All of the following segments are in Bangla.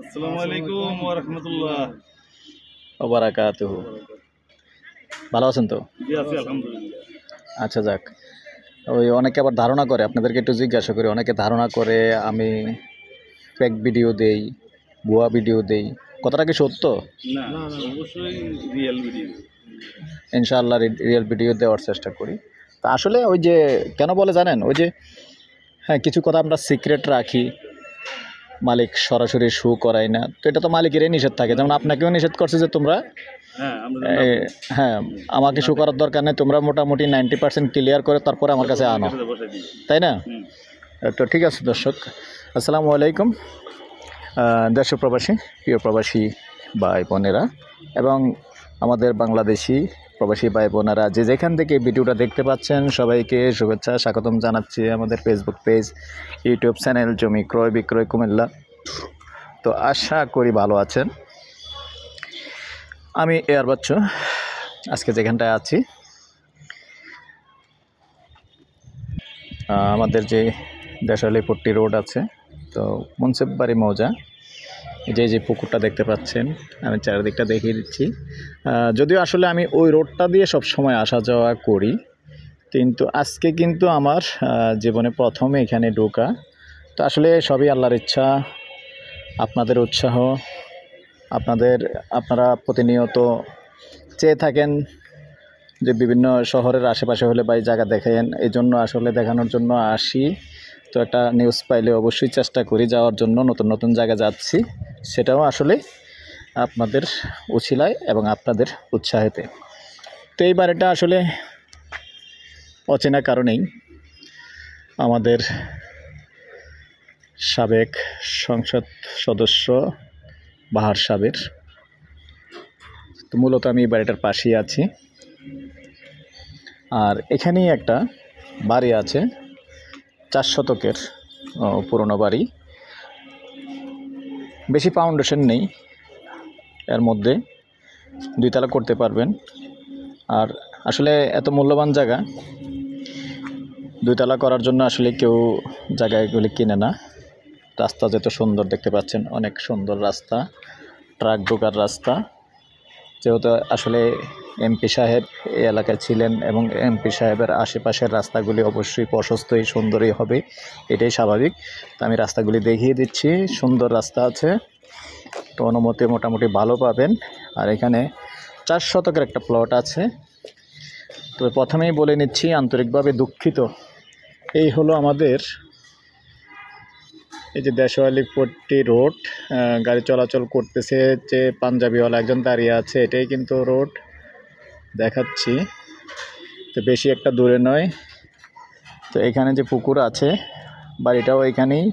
আসসালামু আলাইকুম ওয়া রাহমাতুল্লাহ। ওয়া বারাকাতুহু। ভালো আছেন তো? জি আছি আলহামদুলিল্লাহ। আচ্ছা যাক। ওই অনেকে আবার ধারণা করে, আপনাদেরকে একটু জিজ্ঞাসা করি, অনেকে ধারণা করে আমি ফেক ভিডিও দেই, ভুয়া ভিডিও দেই। কথাটা কি সত্য? না অবশ্যই রিয়েল ভিডিও। ইনশাআল্লাহ রিয়েল ভিডিও দেওয়ার চেষ্টা করি। তা আসলে ওই যে কেন বলে জানেন? ওই যে হ্যাঁ, কিছু কথা আমরা সিক্রেট রাখি, মালিক সরাসরি শো করাই না। তো এটা তো মালিকেরই নিষেধ থাকে। যেমন আপনাকেও নিষেধ করছে যে তোমরা হ্যাঁ আমরা হ্যাঁ, আমাকে শো করার দরকার নেই, তোমরা মোটামুটি 90% ক্লিয়ার করে তারপরে আমার কাছে আনো, বসাই দিই। তাই না? তো ঠিক আছে দর্শক, আসসালামু আলাইকুম। দেশ প্রবাসী, প্রিয় প্রবাসী ভাই বোনেরা এবং আমাদের বাংলাদেশি প্রবাসী ভাই বোনেরা যে যেখান থেকে ভিডিওটা দেখতে পাচ্ছেন, সবাইকে শুভেচ্ছা স্বাগতম জানাচ্ছি আমাদের ফেসবুক পেজ, ইউটিউব চ্যানেল জমি ক্রয় বিক্রয় কুমিল্লা। তো আশা করি ভালো আছেন। আমি এয়ার বাচ্চু, আজকে যেখানটায় আছি আমাদের যে দেশালীপট্টি রোড আছে, তো মুন্সিফবাড়ি মৌজা, যে পুকুরটা দেখতে পাচ্ছেন, আমি চারিদিকটা দেখিয়ে দিচ্ছি। যদিও আসলে আমি ওই রোডটা দিয়ে সব সময় আসা যাওয়া করি, কিন্তু আজকে কিন্তু আমার জীবনে প্রথমে এখানে ঢোকা। তো আসলে সবই আল্লাহর ইচ্ছা, আপনাদের উৎসাহ, আপনারা প্রতিনিয়ত চেয়ে থাকেন যে বিভিন্ন শহরের আশেপাশে হলে বা এই জায়গা দেখেন, এই জন্য আসলে দেখানোর জন্য আসি। তো একটা নিউজ পাইলে অবশ্যই চেষ্টা করি যাওয়ার জন্য, নতুন নতুন জায়গা যাচ্ছি, সেটাও আসলে আপনাদের উছিলায় এবং আপনাদের উৎসাহেতে। তো এইবার এটা আসলে অচেনা কারণেই আমাদের সাবেক সংসদ সদস্য বাহার সাহেবের, তো মূলত আমি এই বাড়িটার পাশেই আছি। আর এখানেই একটা বাড়ি আছে, 4 শতকের পুরনো বাড়ি, বেশি ফাউন্ডেশন নেই, এর মধ্যে 2 তলা করতে পারবেন। আর আসলে এত মূল্যবান জায়গা 2 তলা করার জন্য আসলে কেউ জায়গাগুলি কিনে না। রাস্তা যত সুন্দর দেখতে পাচ্ছেন, অনেক সুন্দর রাস্তা, ট্রাক ঢোকার রাস্তা। যেহেতু আসলে এমপি সাহেব এই এলাকায় ছিলেন এবং এমপি সাহেবের আশেপাশের রাস্তাগুলি অবশ্যই প্রশস্তই সুন্দরই হবে, এটাই স্বাভাবিক। তো আমি রাস্তাগুলি দেখিয়ে দিচ্ছি, সুন্দর রাস্তা আছে, তো অনুমতি মোটামুটি ভালো পাবেন। আর এখানে 4 শতকের একটা প্লট আছে। তো প্রথমেই বলে নিচ্ছি, আন্তরিকভাবে দুঃখিত। এই হলো আমাদের এই যে দেশালীপট্টি রোড, গাড়ি চলাচল করতেছে, যে পাঞ্জাবিওয়ালা একজন দাঁড়িয়ে আছে, এটাই কিন্তু রোড দেখাচ্ছি। তো বেশি একটা দূরে নয়। তো এখানে যে পুকুর আছে, বাড়িটাও এখানেই।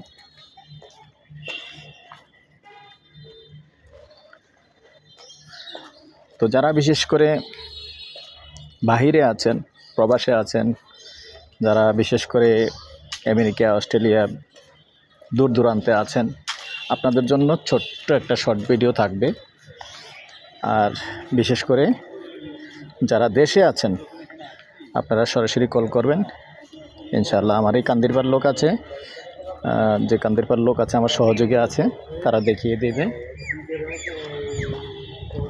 তো যারা বিশেষ করে বাহিরে আছেন, প্রবাসে আছেন, যারা বিশেষ করে আমেরিকা, অস্ট্রেলিয়া, দূর দূরান্তে আছেন, আপনাদের জন্য ছোট্ট একটা শর্ট ভিডিও থাকবে। আর বিশেষ করে যারা দেশে আছেন, আপনারা সরাসরি কল করবেন ইনশাআল্লাহ। আমার এই কান্দিরপাড় লোক আছে, যে কান্দিরপাড় লোক আছে, আমার সহযোগী আছে, তারা দেখিয়ে দেবে।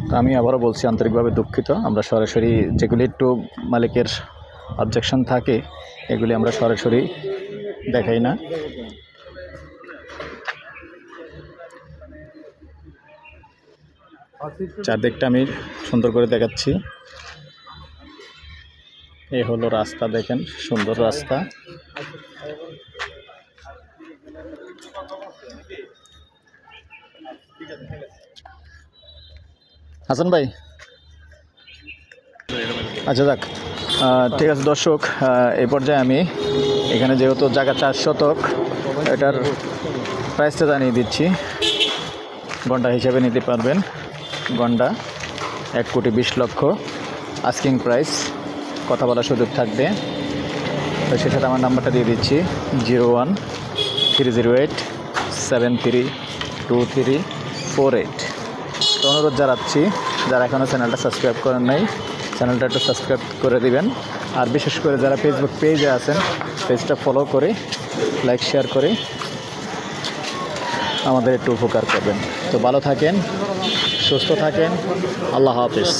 তো আমি আবারও বলছি, আন্তরিকভাবে দুঃখিত। আমরা সরাসরি যেগুলি একটু মালিকের অবজেকশন থাকে, এগুলি আমরা সরাসরি দেখাই না। চারদিকটা আমি সুন্দর করে দেখাচ্ছি। এই হলো রাস্তা, দেখেন সুন্দর রাস্তা। হাসান ভাই, আচ্ছা যাক, ঠিক আছে দর্শক, এই পর্যায়ে আমি এখানে যেহেতু জায়গা 4 শতক, এটার প্রাইসটা জানিয়ে দিচ্ছি। গন্ডা হিসাবে নিতে পারবেন, গন্ডা 1,20,00,000 আস্কিং প্রাইস, কথা বলার সুযোগ থাকবে। তো সে সাথে আমার নাম্বারটা দিয়ে দিচ্ছি, 01-308-732348। তো অনুরোধ জানাচ্ছি, যারা এখনও চ্যানেলটা সাবস্ক্রাইব করেন নাই, চ্যানেলটা একটু সাবস্ক্রাইব করে দিবেন। আর বিশেষ করে যারা ফেসবুক পেজে আছেন, পেজটা ফলো করে লাইক শেয়ার করে আমাদের একটু উপকার করবেন। তো ভালো থাকেন, সুস্থ থাকেন, আল্লাহ হাফেজ।